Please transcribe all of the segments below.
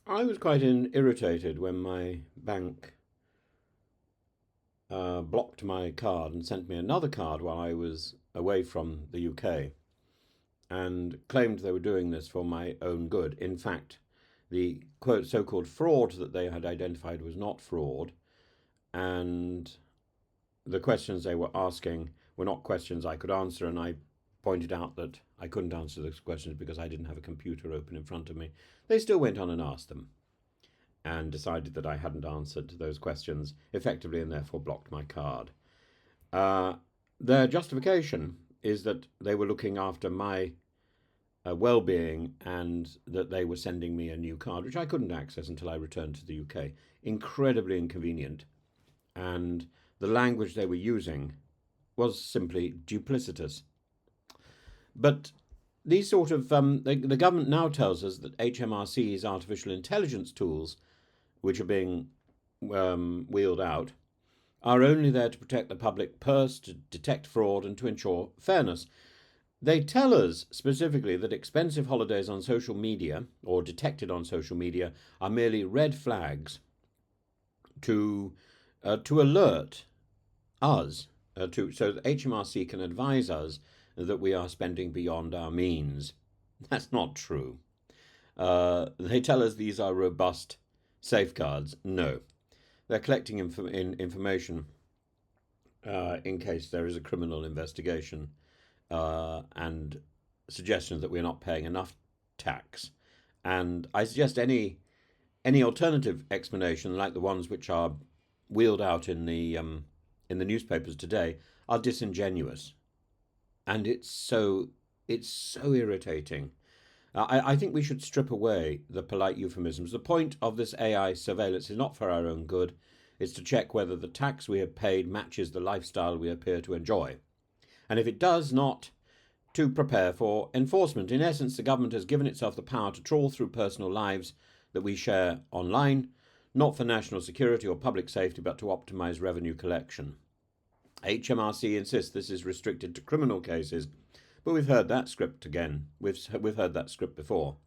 I was quite irritated when my bank blocked my card and sent me another card while I was away from the UK and claimed they were doing this for my own good. In fact, the quote so-called fraud that they had identified was not fraud, and the questions they were asking were not questions I could answer, and I pointed out that I couldn't answer those questions because I didn't have a computer open in front of me. They still went on and asked them and decided that I hadn't answered those questions effectively and therefore blocked my card. Uh, their justification is that they were looking after my well-being and that they were sending me a new card, which I couldn't access until I returned to the UK. Incredibly inconvenient, and the language they were using was simply duplicitous. But these sort of the government now tells us that HMRC's artificial intelligence tools, which are being wheeled out, are only there to protect the public purse, to detect fraud, and to ensure fairness. They tell us specifically that expensive holidays on social media, or detected on social media, are merely red flags to alert us, so that HMRC can advise us that we are spending beyond our means. That's not true. They tell us these are robust safeguards. No, they're collecting information in case there is a criminal investigation and suggestions that we're not paying enough tax. And I suggest any alternative explanation, like the ones which are wheeled out in the newspapers today, are disingenuous, and it's so irritating. I think we should strip away the polite euphemisms. The point of this AI surveillance is not for our own good. It's to check whether the tax we have paid matches the lifestyle we appear to enjoy. And if it does not, to prepare for enforcement. In essence, the government has given itself the power to trawl through personal lives that we share online, not for national security or public safety, but to optimise revenue collection. HMRC insists this is restricted to criminal cases, but we've heard that script again. We've heard that script before.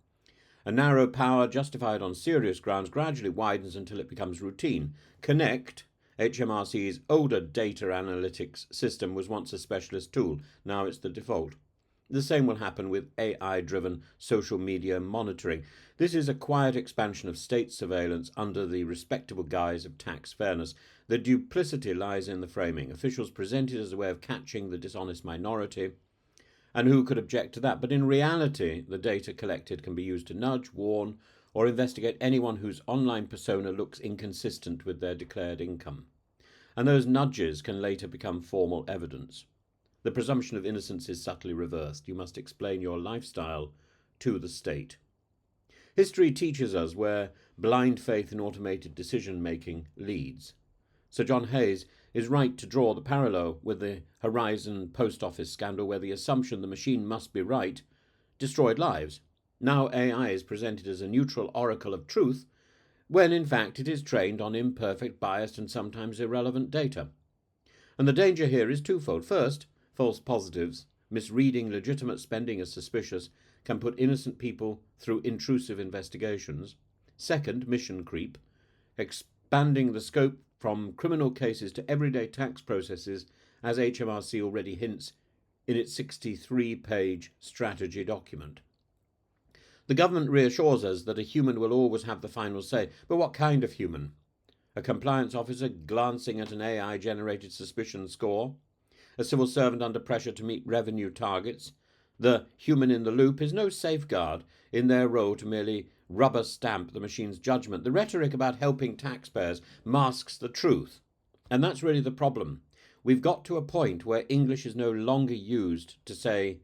A narrow power justified on serious grounds gradually widens until it becomes routine. Connect, HMRC's older data analytics system, was once a specialist tool. Now it's the default. The same will happen with AI-driven social media monitoring. This is a quiet expansion of state surveillance under the respectable guise of tax fairness. The duplicity lies in the framing. Officials present it as a way of catching the dishonest minority, and who could object to that? But in reality, the data collected can be used to nudge, warn, or investigate anyone whose online persona looks inconsistent with their declared income. And those nudges can later become formal evidence. The presumption of innocence is subtly reversed. You must explain your lifestyle to the state. History teaches us where blind faith in automated decision-making leads. Sir John Hayes is right to draw the parallel with the Horizon post office scandal, where the assumption the machine must be right destroyed lives. Now AI is presented as a neutral oracle of truth, when in fact it is trained on imperfect, biased, and sometimes irrelevant data. And the danger here is twofold. First, false positives, misreading legitimate spending as suspicious, can put innocent people through intrusive investigations. Second, mission creep, expanding the scope from criminal cases to everyday tax processes, as HMRC already hints in its 63-page strategy document. The government reassures us that a human will always have the final say. But what kind of human? A compliance officer glancing at an AI-generated suspicion score? A civil servant under pressure to meet revenue targets? The human in the loop is no safeguard in their role to merely rubber stamp the machine's judgment. The rhetoric about helping taxpayers masks the truth. And that's really the problem. We've got to a point where English is no longer used to say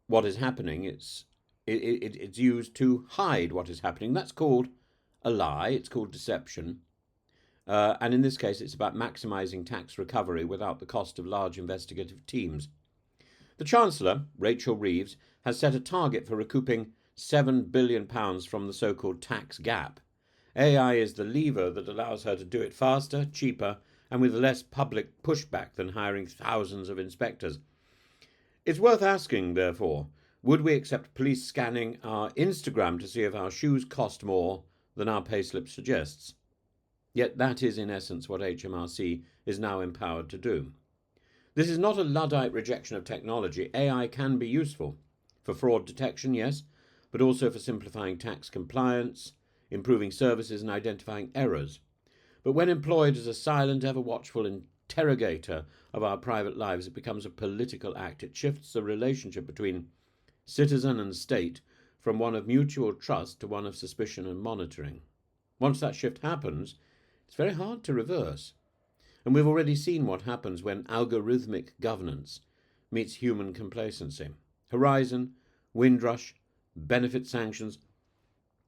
what is happening. It's used to hide what is happening. That's called a lie. It's called deception. And in this case, it's about maximising tax recovery without the cost of large investigative teams. The Chancellor, Rachel Reeves, has set a target for recouping £7 billion from the so-called tax gap. AI is the lever that allows her to do it faster, cheaper, and with less public pushback than hiring thousands of inspectors. It's worth asking, therefore, would we accept police scanning our Instagram to see if our shoes cost more than our payslip suggests. Yet that is in essence what HMRC is now empowered to do. This is not a Luddite rejection of technology. AI can be useful for fraud detection, yes, but also for simplifying tax compliance, improving services and identifying errors. But when employed as a silent, ever-watchful interrogator of our private lives, it becomes a political act. It shifts the relationship between citizen and state from one of mutual trust to one of suspicion and monitoring. Once that shift happens, it's very hard to reverse. And we've already seen what happens when algorithmic governance meets human complacency. Horizon, Windrush, benefit sanctions,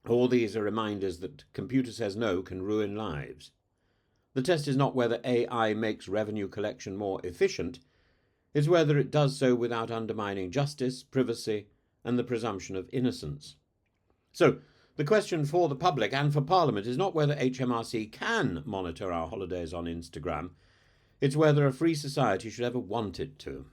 all these are reminders that computer says no can ruin lives. The test is not whether AI makes revenue collection more efficient, it's whether it does so without undermining justice, privacy, and the presumption of innocence. So, the question for the public and for Parliament is not whether HMRC can monitor our holidays on Instagram, it's whether a free society should ever want it to.